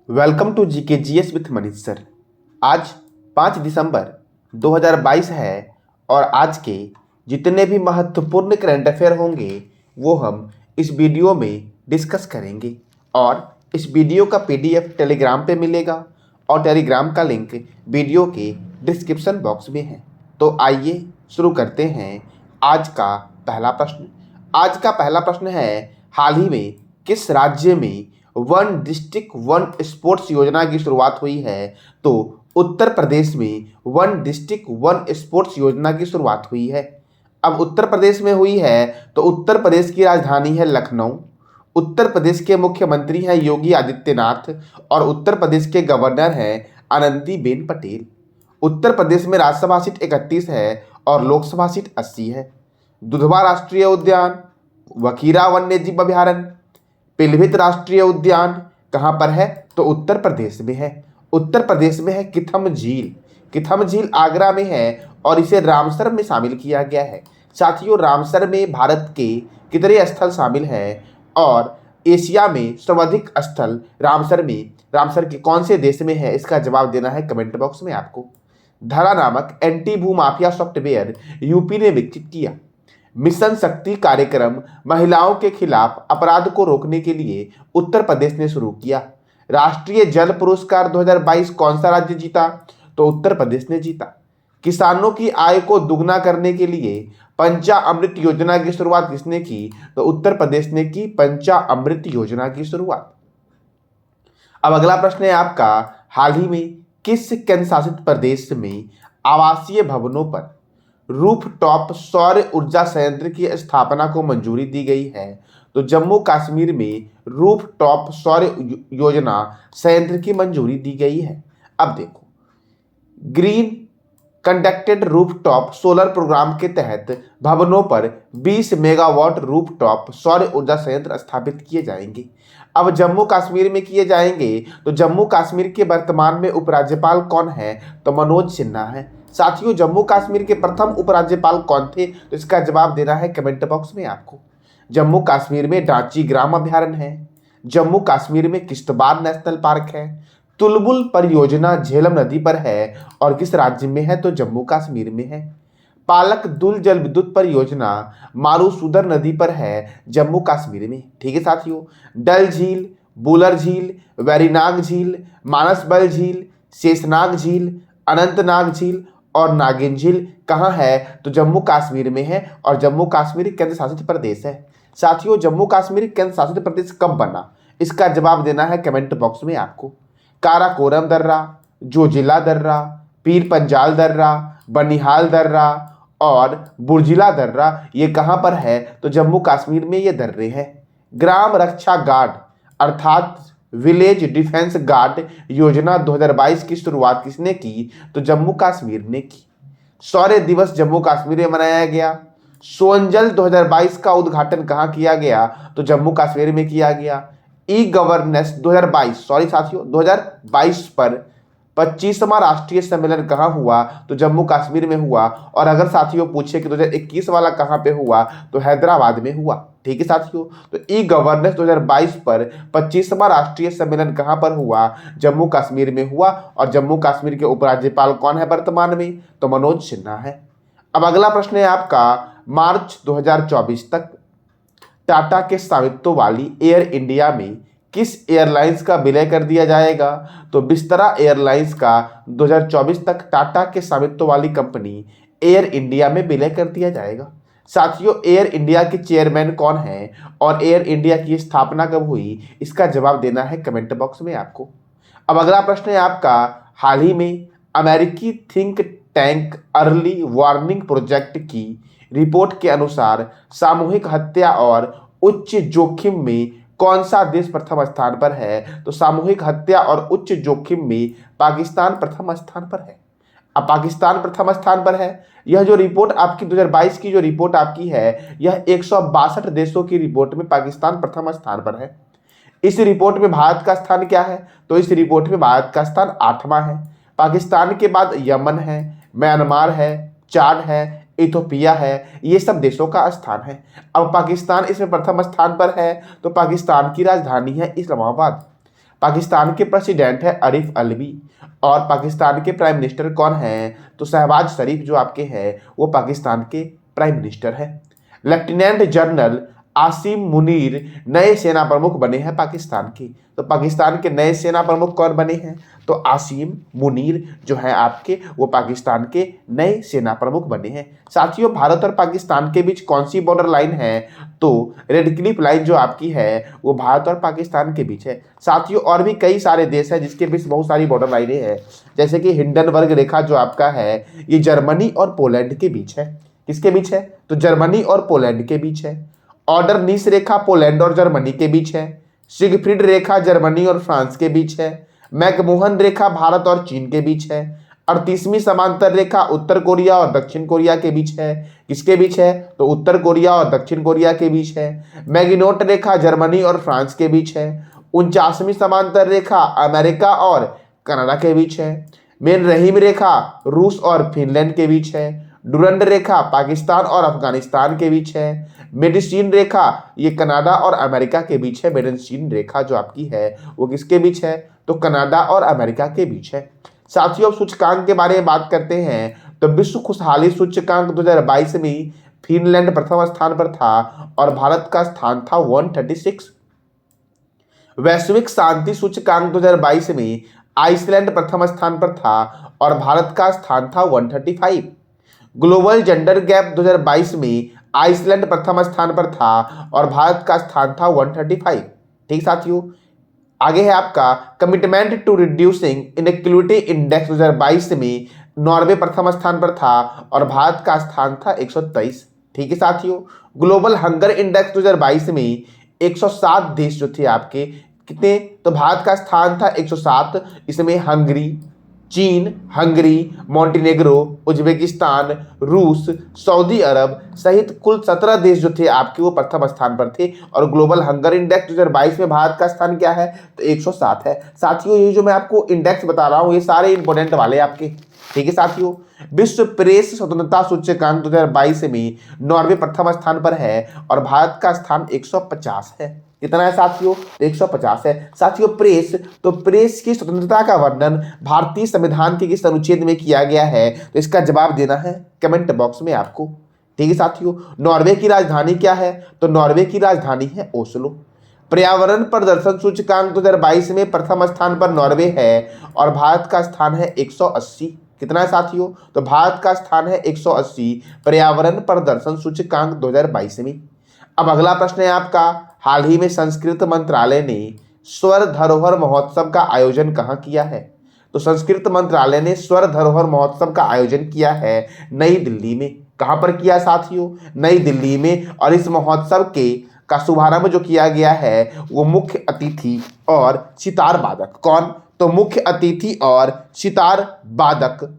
Welcome to GK GS with Manish sir. आज 5 दिसंबर 2022 है और आज के जितने भी महत्वपूर्ण करंट अफेयर होंगे वो हम इस वीडियो में डिस्कस करेंगे। और इस वीडियो का पीडीएफ टेलीग्राम पे मिलेगा और टेलीग्राम का लिंक वीडियो के डिस्क्रिप्शन बॉक्स में है। तो आइए शुरू करते हैं आज का पहला प्रश्न। आज का पहला प्रश्न है, हाल ही में किस राज्य में वन डिस्ट्रिक्ट वन स्पोर्ट्स योजना की शुरुआत हुई है? तो उत्तर प्रदेश में वन डिस्ट्रिक्ट वन स्पोर्ट्स योजना की शुरुआत हुई है। अब उत्तर प्रदेश में हुई है तो उत्तर प्रदेश की राजधानी है लखनऊ। उत्तर प्रदेश के मुख्यमंत्री हैं योगी आदित्यनाथ और उत्तर प्रदेश के गवर्नर हैं आनंदीबेन पटेल। उत्तर प्रदेश में राज्यसभा सीट 31 है और लोकसभा सीट 80 है। दुधवा राष्ट्रीय उद्यान, वकीरा वन्यजीव अभयारण्य, पीलीभीत राष्ट्रीय उद्यान कहाँ पर है? तो उत्तर प्रदेश में है। उत्तर प्रदेश में है किथम झील। किथम झील आगरा में है और इसे रामसर में शामिल किया गया है। साथियों, रामसर में भारत के कितने स्थल शामिल हैं और एशिया में सर्वाधिक स्थल रामसर के कौन से देश में है? इसका जवाब देना है कमेंट बॉक्स में आपको। धरा नामक एंटी भू माफिया सॉफ्टवेयर यूपी ने विकसित किया। मिशन शक्ति कार्यक्रम महिलाओं के खिलाफ अपराध को रोकने के लिए उत्तर प्रदेश ने शुरू किया। राष्ट्रीय जल पुरस्कार 2022 कौन सा राज्य जीता? तो उत्तर प्रदेश ने जीता। किसानों की आय को दुगना करने के लिए पंचामृत योजना की शुरुआत किसने की? तो उत्तर प्रदेश ने की पंचामृत योजना की शुरुआत। अब अगला प्रश्न है आपका, हाल ही में किस केंद्र शासित प्रदेश में आवासीय भवनों पर रूफटॉप सौर ऊर्जा संयंत्र की स्थापना को मंजूरी दी गई है? तो जम्मू कश्मीर में रूफटॉप सौर योजना संयंत्र की मंजूरी दी गई है। अब देखो, green conducted rooftop solar programme के तहत भवनों पर 20 मेगावाट रूफटॉप सौर ऊर्जा संयंत्र स्थापित किए जाएंगे। अब जम्मू कश्मीर में किए जाएंगे तो जम्मू कश्मीर के वर्तमान में उपराज्यपाल कौन है? तो मनोज सिन्हा है। साथियों, जम्मू कश्मीर के प्रथम उपराज्यपाल कौन थे? तो इसका जवाब देना है कमेंट बॉक्स में आपको। जम्मू कश्मीर में डांची ग्राम अभयारण्य है। जम्मू कश्मीर में किश्तवाड़ नेशनल पार्क है। तुलबुल परियोजना झेलम नदी पर है और किस राज्य में है? तो जम्मू कश्मीर में है। पालक दुल जल विद्युत परियोजना मारूसुदर नदी पर है, जम्मू कश्मीर में। ठीक है साथियों, डल झील, बुलर झील, वेरीनाग झील, मानसबल झील, शेषनाग झील, अनंतनाग झील और नागिन झील कहाँ है? तो जम्मू कश्मीर में है और जम्मू कश्मीर केंद्र शासित प्रदेश है। साथियों, जम्मू कश्मीर केंद्र शासित प्रदेश कब बना? इसका जवाब देना है कमेंट बॉक्स में आपको। काराकोरम दर्रा, जोजिला दर्रा, पीर पंजाल दर्रा, बनिहाल दर्रा और बुर्जिला दर्रा ये कहाँ पर है? तो जम्मू कश्मीर में ये दर्रे हैं। ग्राम रक्षा गार्ड अर्थात विलेज डिफेंस गार्ड योजना 2022 की शुरुआत किसने की? तो जम्मू कश्मीर ने की। शौर्य दिवस जम्मू कश्मीर में मनाया गया। सोनजल 2022 का उद्घाटन कहाँ किया गया? तो जम्मू कश्मीर में किया गया। ई गवर्नेंस 2022 पर 25वां राष्ट्रीय सम्मेलन कहाँ हुआ? तो जम्मू कश्मीर में हुआ। और अगर साथियों पूछे कि 2021 वाला कहाँ पे हुआ? तो हैदराबाद में हुआ। ठीक है साथियों, तो ई गवर्नेंस 2022 पर 25वां राष्ट्रीय सम्मेलन कहाँ पर हुआ? जम्मू कश्मीर में हुआ। और जम्मू कश्मीर के उपराज्यपाल कौन है वर्तमान में? तो मनोज सिन्हा है। अब अगला प्रश्न है आपका, मार्च 2024 तक टाटा के स्वामित्व वाली एयर इंडिया में किस एयरलाइंस का विलय कर दिया जाएगा? तो बिस्तरा एयरलाइंस का 2024 तक टाटा के स्वामित्व वाली कंपनी एयर इंडिया में विलय कर दिया जाएगा। साथियों, एयर इंडिया के चेयरमैन कौन है और एयर इंडिया की स्थापना कब हुई? इसका जवाब देना है कमेंट बॉक्स में आपको। अब अगला प्रश्न है आपका, हाल ही में अमेरिकी think tank early warning project की रिपोर्ट के अनुसार सामूहिक हत्या और उच्च जोखिम में कौन सा देश प्रथम स्थान पर है? तो सामूहिक हत्या और उच्च जोखिम में पाकिस्तान प्रथम स्थान पर है। अब पाकिस्तान प्रथम स्थान पर है। यह जो रिपोर्ट आपकी 2022 की जो रिपोर्ट आपकी है, यह 162 देशों की रिपोर्ट में पाकिस्तान प्रथम स्थान पर है। इस रिपोर्ट में भारत का स्थान क्या है? तो इस रिपोर्ट में भारत का स्थान 8वां है। पाकिस्तान के बाद यमन है, म्यांमार है, चाड है, इथोपिया है, ये सब देशों का स्थान है। अब पाकिस्तान इसमें प्रथम स्थान पर है तो पाकिस्तान की राजधानी है इस्लामाबाद। पाकिस्तान के प्रेसिडेंट है आरिफ अलवी। और पाकिस्तान के प्राइम मिनिस्टर कौन है? तो शहबाज शरीफ जो आपके हैं वो पाकिस्तान के प्राइम मिनिस्टर है। लेफ्टिनेंट जनरल आसिम मुनीर नए सेना प्रमुख बने हैं पाकिस्तान के। तो पाकिस्तान के नए सेना प्रमुख कौन बने हैं? तो आसिम मुनीर जो है आपके वो पाकिस्तान के नए सेना प्रमुख बने हैं। साथियों, भारत और पाकिस्तान के बीच कौन सी बॉर्डर लाइन है? तो रेड क्लिफ लाइन जो आपकी है वो भारत और पाकिस्तान के बीच है। साथियों, और भी कई सारे देश हैं जिसके बीच बहुत सारी बॉर्डर लाइनें हैं, जैसे कि हिंडनबर्ग रेखा जो आपका है ये जर्मनी और पोलैंड के बीच है। किसके बीच है? तो जर्मनी और पोलैंड के बीच है। ऑर्डर नीस रेखा पोलैंड और जर्मनी के बीच है। सिगफ्रीड रेखा जर्मनी और फ्रांस के बीच है। मैकमोहन रेखा भारत और चीन के बीच है। 38वीं समांतर रेखा उत्तर कोरिया और दक्षिण कोरिया के बीच है। किसके बीच है? तो उत्तर कोरिया और दक्षिण कोरिया के बीच है। मैगिनोट रेखा जर्मनी और फ्रांस के बीच है। 49वीं समांतर रेखा अमेरिका और कनाडा के बीच है। मेन रहीम रेखा रूस और फिनलैंड के बीच है। डुरंड रेखा पाकिस्तान और अफगानिस्तान के बीच है। मेडिसिन रेखा ये कनाडा और अमेरिका के बीच है। मेडिसिन रेखा जो आपकी है वो किसके बीच है? तो कनाडा और अमेरिका के बीच है। साथियों, अब सूचकांक के बारे में बात करते हैं तो विश्व खुशहाली सूचकांक 2022 में फिनलैंड प्रथम स्थान पर था और भारत का स्थान था 136। वैश्विक शांति सूचकांक 2022 में आइसलैंड प्रथम स्थान पर था और भारत का स्थान था 135। ग्लोबल जेंडर गैप 2022 में आइसलैंड प्रथम स्थान पर था और भारत का स्थान था 135। ठीक साथियों, आगे है आपका commitment to reducing inequality index 2022 में नॉर्वे प्रथम स्थान पर था और भारत का स्थान था 123। ठीक है साथियों, ग्लोबल हंगर इंडेक्स 2022 में 107 देश जो थे आपके कितने? तो भारत का स्थान था 107। इसमें हंगरी, चीन, हंगरी, मोंटेनेग्रो, उज्बेकिस्तान, रूस, सऊदी अरब सहित कुल 17 देश जो थे आपके वो प्रथम स्थान पर थे। और ग्लोबल हंगर इंडेक्स 2022 में भारत का स्थान क्या है? तो 107 है। साथियों, ये जो मैं आपको इंडेक्स बता रहा हूँ ये सारे इंपॉर्टेंट वाले आपके। ठीक है साथियों, विश्व प्रेस स्वतंत्रता सूचकांक 2022 में नॉर्वे प्रथम स्थान पर है और भारत का स्थान 150 है। कितना है साथियों? 150 है। साथियों, प्रेस तो प्रेस की स्वतंत्रता का वर्णन भारतीय संविधान के किस अनुच्छेद में किया गया है? तो इसका जवाब देना है कमेंट बॉक्स में आपको। ठीक है साथियों, नॉर्वे की राजधानी क्या है? तो नॉर्वे की राजधानी है ओस्लो। पर्यावरण प्रदर्शन सूचकांक 2022 में प्रथम स्थान पर नॉर्वे है और भारत का स्थान है 180। कितना है साथियों? तो भारत का स्थान है 180 पर्यावरण प्रदर्शन सूचकांक 2022 में। अब अगला प्रश्न है आपका, हाल ही में संस्कृत मंत्रालय ने स्वर धरोहर महोत्सव का आयोजन कहाँ किया है? तो संस्कृत मंत्रालय ने स्वर धरोहर महोत्सव का आयोजन किया है नई दिल्ली में। कहाँ पर किया साथियों? नई दिल्ली में। और इस महोत्सव के का शुभारंभ जो किया गया है वो मुख्य अतिथि और सितार वादक कौन? तो मुख्य अतिथि और सितार वादक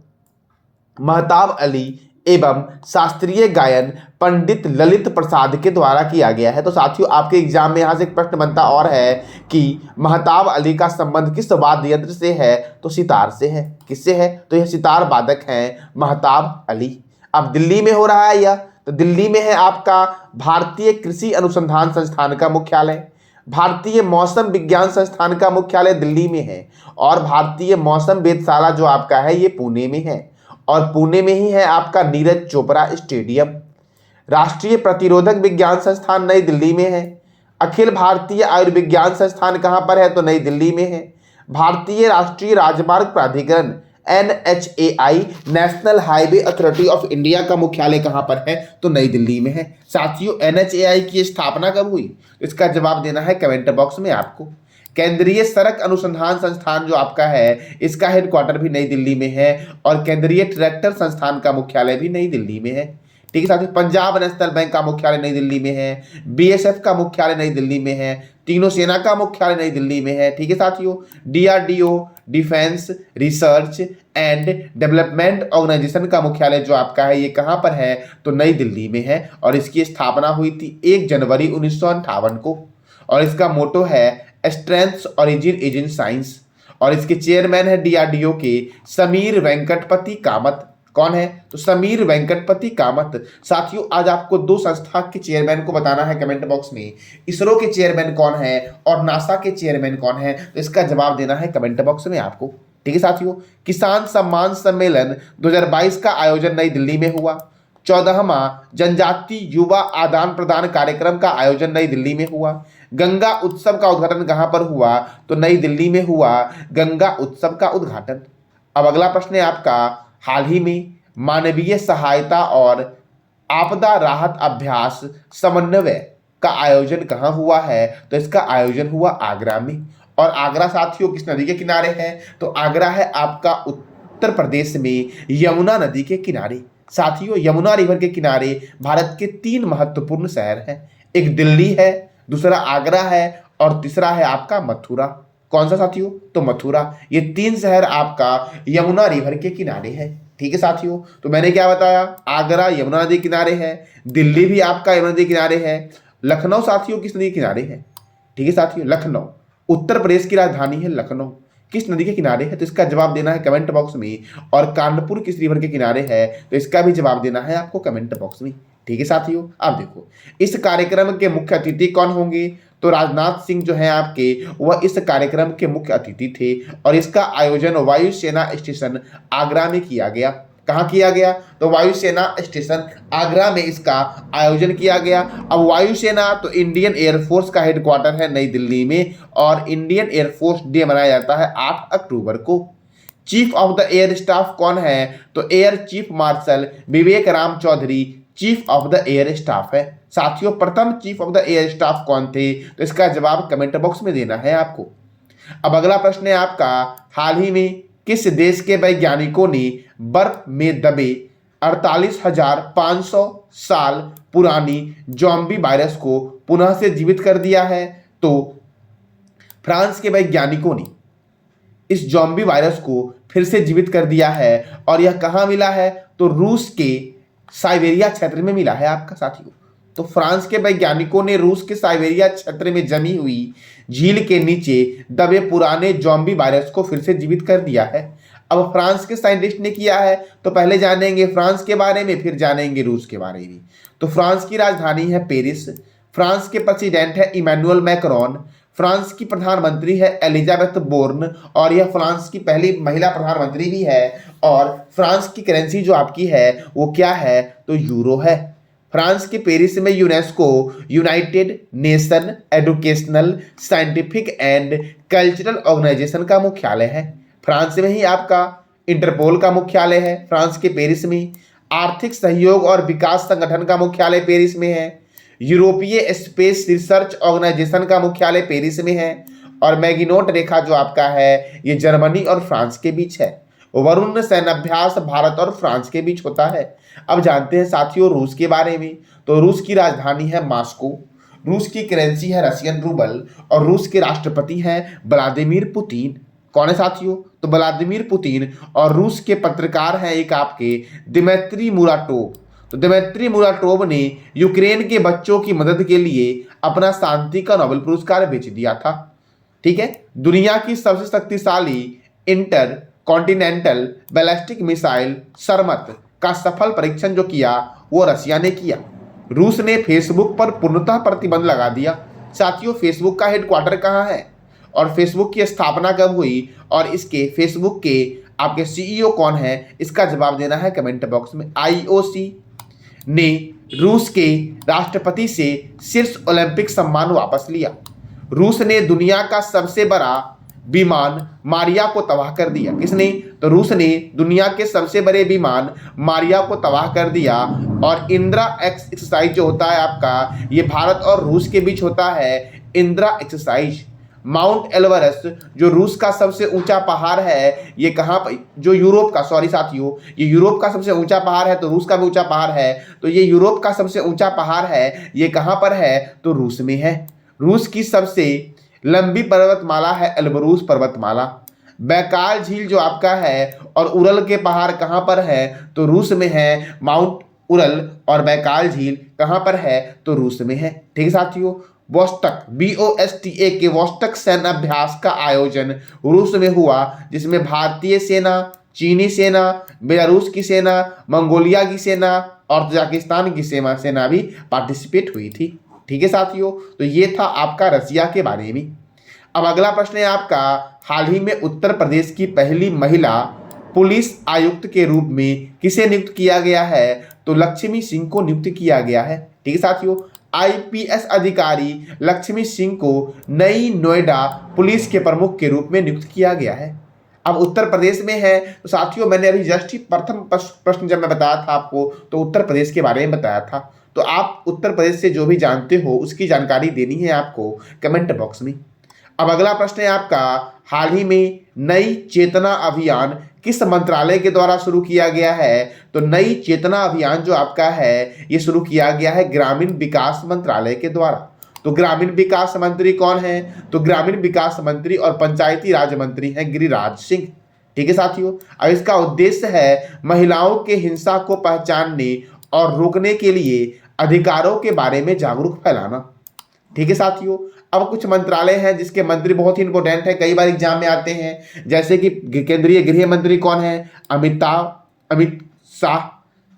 महताब अली एवं शास्त्रीय गायन पंडित ललित प्रसाद के द्वारा किया गया है। तो साथियों, आपके एग्जाम में यहाँ से एक प्रश्न बनता और है कि महताब अली का संबंध किस वाद्य यंत्र से है? तो सितार से है। किससे है? तो यह सितार वादक हैं महताब अली। अब दिल्ली में हो रहा है यह, तो दिल्ली में है आपका भारतीय कृषि अनुसंधान संस्थान का मुख्यालय, भारतीय मौसम विज्ञान संस्थान का मुख्यालय दिल्ली में है और भारतीय मौसम वेधशाला जो आपका है ये पुणे में है और पुणे में ही है आपका नीरज चोपड़ा स्टेडियम। राष्ट्रीय प्रतिरोधक विज्ञान संस्थान नई दिल्ली में है। अखिल भारतीय आयुर्विज्ञान संस्थान कहाँ पर है? तो नई दिल्ली में है। भारतीय राष्ट्रीय राजमार्ग प्राधिकरण NHAI national highway authority of India का मुख्यालय कहाँ पर है? तो नई दिल्ली में है। साथियों, NHAI की स्थापना कब हुई? इसका जवाब देना है कमेंट बॉक्स में आपको। केंद्रीय सड़क अनुसंधान संस्थान जो आपका है इसका हेडक्वार्टर भी नई दिल्ली में है और केंद्रीय ट्रैक्टर संस्थान का मुख्यालय भी नई दिल्ली में है। ठीक है साथियों, पंजाब नेशनल बैंक का मुख्यालय नई दिल्ली में है, BSF का मुख्यालय नई दिल्ली में है, तीनों सेना का मुख्यालय नई दिल्ली में है। ठीक है साथियों, DRDO defence research and development organisation का मुख्यालय जो आपका है ये कहाँ पर है? तो नई दिल्ली में है और इसकी स्थापना हुई थी 1 जनवरी 1958 को और इसका मोटो है strengths origin is in science और इसके चेयरमैन है DRDO के समीर वेंकटपति कामत। कौन है? तो समीर वेंकटपति कामत। साथियों आज आपको दो संस्था के चेयरमैन को बताना है कमेंट बॉक्स में। इसरो के चेयरमैन कौन है और नासा के चेयरमैन कौन है, तो इसका जवाब देना है कमेंट बॉक्स में आपको। ठीक है साथियों। किसान सम्मान सम्मेलन 2022 का आयोजन नई दिल्ली में हुआ। 14वां जनजाति युवा आदान प्रदान कार्यक्रम का आयोजन नई दिल्ली में हुआ। गंगा उत्सव का उद्घाटन कहां पर हुआ? तो नई दिल्ली में हुआ गंगा उत्सव का उद्घाटन। अब अगला प्रश्न है आपका, हाल ही में मानवीय सहायता और आपदा राहत अभ्यास समन्वय का आयोजन कहां हुआ है? तो इसका आयोजन हुआ आगरा में। और आगरा साथियों किस नदी के किनारे है? तो आगरा है आपका उत्तर प्रदेश में यमुना नदी के किनारे। साथियों यमुना रिवर के किनारे भारत के 3 महत्वपूर्ण शहर हैं। एक दिल्ली है, दूसरा आगरा है और तीसरा है आपका मथुरा। कौन सा साथियों? तो मथुरा। ये 3 शहर आपका यमुना रिवर के किनारे है। ठीक है साथियों। तो मैंने क्या बताया? आगरा यमुना नदी किनारे है, दिल्ली भी आपका यमुना नदी किनारे है, लखनऊ साथियों किस नदी के किनारे है? ठीक है साथियों, लखनऊ उत्तर प्रदेश की राजधानी है। लखनऊ किस नदी के किनारे है? तो इसका जवाब देना है कमेंट बॉक्स में। और कानपुर किस रिवर के किनारे है? तो इसका भी जवाब देना है आपको कमेंट बॉक्स में। ठीक है साथियों। आप देखो इस कार्यक्रम के मुख्य अतिथि कौन होंगे? तो राजनाथ सिंह जो है आपके, वह इस कार्यक्रम के मुख्य अतिथि थे। और इसका आयोजन वायुसेना स्टेशन आगरा में किया गया। कहाँ किया गया? तो वायुसेना स्टेशन आगरा में इसका आयोजन किया गया। अब वायुसेना तो इंडियन एयरफोर्स का हेडक्वार्टर है नई दिल्ली में, और इंडियन एयरफोर्स डे मनाया जाता है 8 अक्टूबर को। Chief of the air staff कौन है? तो air chief marshal Vivek Ram Chaudhary chief of the air staff है। साथियों प्रथम chief of the air staff कौन थे? तो इसका जवाब कमेंट बॉक्स में देना है आपको। अब अगला प्रश्न है आपका, हाल ही में किस देश के वैज्ञानिकों ने बर्फ में दबे 48,500 साल पुरानी ज़ॉम्बी वायरस को पुनः से जीवित कर दिया है? तो फ्रांस के वैज्ञानिकों ने इस ज़ॉम्बी वायरस को फिर से जीवित कर दिया है। और यह कहाँ मिला है? तो रूस के साइबेरिया क्षेत्र में मिला है आपका साथियों। तो फ्रांस के वैज्ञानिकों ने रूस के साइबेरिया क्षेत्र में जमी हुई झील के नीचे दबे पुराने ज़ॉम्बी वायरस को फिर से जीवित कर दिया है। अब फ्रांस के साइंटिस्ट ने किया है, तो पहले जानेंगे फ्रांस के बारे में, फिर जानेंगे रूस के बारे में। तो फ्रांस की राजधानी है पेरिस। फ्रांस के प्रेसिडेंट है इमैनुअल मैक्रोन। फ्रांस की प्रधानमंत्री है एलिजाबेथ बोर्न, और यह फ्रांस की पहली महिला प्रधानमंत्री भी है। और फ्रांस की करेंसी जो आपकी है वो क्या है? तो यूरो है। फ्रांस के पेरिस में UNESCO united nation educational scientific and cultural organisation का मुख्यालय है। फ्रांस में ही आपका इंटरपोल का मुख्यालय है। फ्रांस के पेरिस में आर्थिक सहयोग और विकास संगठन का मुख्यालय पेरिस में है। यूरोपीय स्पेस रिसर्च ऑर्गेनाइजेशन का मुख्यालय पेरिस में है। और मैगिनोट रेखा जो आपका है ये जर्मनी और फ्रांस के बीच है। वरुण सैन्याभ्यास भारत और फ्रांस के बीच होता है। अब जानते हैं साथियों रूस के बारे में। तो रूस की राजधानी है मॉस्को। रूस की करेंसी है रशियन रूबल। और रूस के राष्ट्रपति हैं व्लादिमीर पुतिन। कौन है साथियों? तो व्लादिमीर पुतिन। और रूस के पत्रकार हैं एक आपके दिमित्री मुराटोव। तो दिमित्री मुराटोव ने यूक्रेन के बच्चों की मदद के लिए अपना शांति का नोबेल पुरस्कार बेच दिया था। ठीक है। दुनिया की सबसे शक्तिशाली इंटर कॉन्टिनेंटल बैलिस्टिक मिसाइल सरमत का सफल परीक्षण जो किया वो रशिया ने किया। रूस ने फेसबुक पर पूर्णतः प्रतिबंध लगा दिया। साथियों फेसबुक का हेडक्वार्टर कहाँ है और फेसबुक की स्थापना कब हुई और इसके फेसबुक के आपके सीईओ कौन है, इसका जवाब देना है कमेंट बॉक्स में। आईओसी ने रूस के राष्ट्रपति से शीर्ष ओलंपिक सम्मान वापस लिया। रूस ने दुनिया का सबसे बड़ा विमान मारिया को तबाह कर दिया। किसने? तो रूस ने दुनिया के सबसे बड़े विमान मारिया को तबाह कर दिया। और इंदिरा एक्सरसाइज जो होता है आपका, ये भारत और रूस के बीच होता है इंदिरा एक्सरसाइज। माउंट एल्बरस जो रूस का सबसे ऊंचा पहाड़ है, ये कहाँ पर, जो यूरोप का, सॉरी साथियों, ये यूरोप का सबसे ऊंचा पहाड़ है, तो रूस का भी ऊंचा पहाड़ है। तो ये यूरोप का सबसे ऊंचा पहाड़ है, ये कहाँ पर है? तो रूस में है। रूस की सबसे लंबी पर्वतमाला है एल्ब्रूस पर्वतमाला। बैकाल झील जो आपका है और उरल के पहाड़ कहाँ पर है? तो रूस में है। माउंट उरल और बैकाल झील कहाँ पर है? तो रूस में है। ठीक है साथियों। वोस्टक BOSTA के वोस्टक सैन्य अभ्यास का आयोजन रूस में हुआ, जिसमें भारतीय सेना, चीनी सेना, बेलारूस की सेना, मंगोलिया की सेना और तजाकिस्तान की सेना भी पार्टिसिपेट हुई थी। ठीक है साथियों, तो ये था आपका रसिया के बारे में। अब अगला प्रश्न है आपका, हाल ही में उत्तर प्रदेश की पहली महिला पुलिस आयुक्त के रूप में किसे नियुक्त किया गया है? तो लक्ष्मी सिंह को नियुक्त किया गया है। ठीक है साथियों, आईपीएस अधिकारी लक्ष्मी सिंह को नई नोएडा पुलिस के प्रमुख के रूप में नियुक्त किया गया है। अब उत्तर प्रदेश में है तो साथियों, मैंने अभी जस्ट ही प्रथम प्रश्न जब मैं बताया था आपको तो उत्तर प्रदेश के बारे में बताया था। तो आप उत्तर प्रदेश से जो भी जानते हो उसकी जानकारी देनी है आपको कमेंट बॉक्स में। अब अगला प्रश्न है आपका, हाल ही में नई चेतना अभियान किस मंत्रालय के द्वारा शुरू किया गया है? तो नई चेतना अभियान जो आपका है ये शुरू किया गया है ग्रामीण विकास मंत्रालय के द्वारा। तो ग्रामीण विकास मंत्री कौन है? तो ग्रामीण विकास मंत्री और पंचायती राज मंत्री हैं गिरिराज सिंह। ठीक है साथियों, अब इसका उद्देश्य है महिलाओं के हिंसा को पहचानने और रोकने के लिए अधिकारों के बारे में जागरूक फैलाना। ठीक है साथियों, अब कुछ मंत्रालय हैं जिसके मंत्री बहुत ही इंपॉर्टेंट है, कई बार एग्जाम में आते हैं, जैसे कि केंद्रीय गृह मंत्री कौन है? अमित शाह।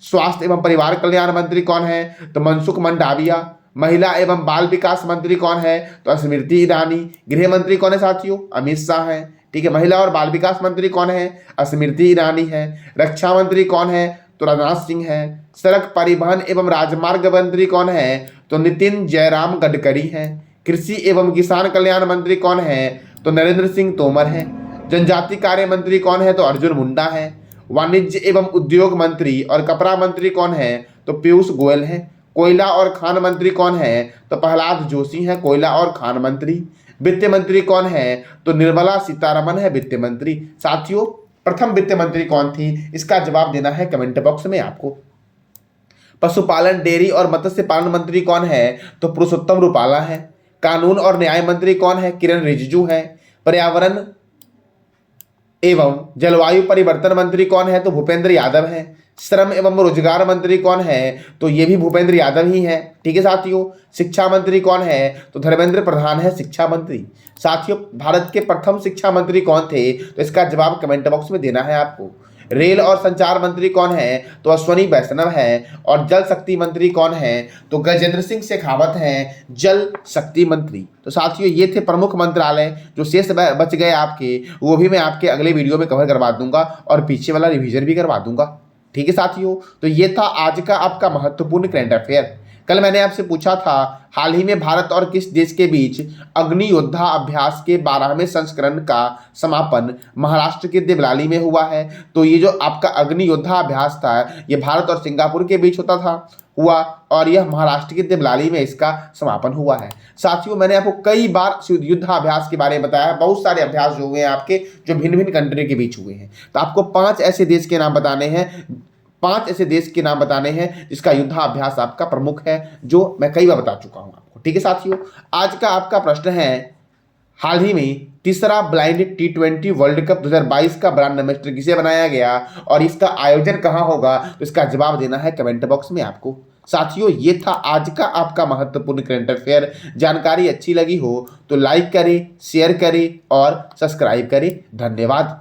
स्वास्थ्य एवं परिवार कल्याण मंत्री कौन है? तो मनसुख मंडाविया। महिला एवं बाल विकास मंत्री कौन है? तो स्मृति ईरानी। गृह मंत्री कौन है साथियों? अमित शाह है। ठीक है, महिला और बाल विकास मंत्री कौन है? स्मृति ईरानी है। रक्षा मंत्री कौन है? तो राजनाथ सिंह है। सड़क परिवहन एवं राजमार्ग मंत्री कौन है? तो नितिन जयराम गडकरी हैं। कृषि एवं किसान कल्याण मंत्री कौन है? तो नरेंद्र सिंह तोमर हैं। जनजाति कार्य मंत्री कौन है? तो अर्जुन मुंडा है। वाणिज्य एवं उद्योग मंत्री और कपड़ा मंत्री कौन है? तो पीयूष गोयल है। कोयला और खान मंत्री कौन है? तो प्रहलाद जोशी है, कोयला और खान मंत्री। वित्त मंत्री कौन है? तो निर्मला सीतारमण है वित्त मंत्री। साथियों, प्रथम वित्त मंत्री कौन थी? इसका जवाब देना है कमेंट बॉक्स में आपको। पशुपालन, डेयरी और मत्स्य पालन मंत्री कौन है? तो पुरुषोत्तम रूपाला है। कानून और न्याय मंत्री कौन है? किरण रिजिजू है। पर्यावरण एवं जलवायु परिवर्तन मंत्री कौन है? तो भूपेंद्र यादव है। श्रम एवं रोजगार मंत्री कौन है? तो ये भी भूपेंद्र यादव ही है। ठीक है साथियों, शिक्षा मंत्री कौन है? तो धर्मेंद्र प्रधान है शिक्षा मंत्री। साथियों, भारत के प्रथम शिक्षा मंत्री कौन थे? तो इसका जवाब कमेंट बॉक्स में देना है आपको। रेल और संचार मंत्री कौन है? तो अश्वनी वैष्णव है। और जल शक्ति मंत्री कौन है? तो गजेंद्र सिंह शेखावत हैं जल शक्ति मंत्री। तो साथियों, ये थे प्रमुख मंत्रालय। जो शेष बच गए आपके, वो भी मैं आपके अगले वीडियो में कवर करवा दूंगा और पीछे वाला रिवीजन भी करवा दूंगा। ठीक है साथियों, तो ये था आज का आपका महत्वपूर्ण करंट अफेयर। कल मैंने आपसे पूछा था हाल ही में भारत और किस देश के बीच अग्नि योद्धा अभ्यास के 12वें संस्करण का समापन महाराष्ट्र के देवलाली में हुआ है। तो ये जो आपका अग्नि योद्धा अभ्यास था ये भारत और सिंगापुर के बीच हुआ और यह महाराष्ट्र के देवलाली में इसका समापन हुआ है। साथियों, मैंने आपको कई बार युद्धाभ्यास के बारे में बताया, बहुत सारे अभ्यास जो हुए हैं आपके जो भिन्न भिन्न कंट्री के बीच हुए हैं। तो आपको 5 ऐसे देश के नाम बताने हैं, 5 ऐसे देश के नाम बताने हैं जिसका युद्धाभ्यास आपका प्रमुख है, जो मैं कई बार बता चुका हूं आपको। ठीक है साथियों, आज का आपका प्रश्न है, हाल ही में तीसरा ब्लाइंड T20 वर्ल्ड कप 2022 का ब्रांड एम्बेसडर किसे बनाया गया और इसका आयोजन कहां होगा? तो इसका जवाब देना है कमेंट बॉक्स में आपको। साथियों, ये था आज का आपका महत्वपूर्ण करंट अफेयर। जानकारी अच्छी लगी हो तो लाइक करें, शेयर करें और सब्सक्राइब करें। धन्यवाद।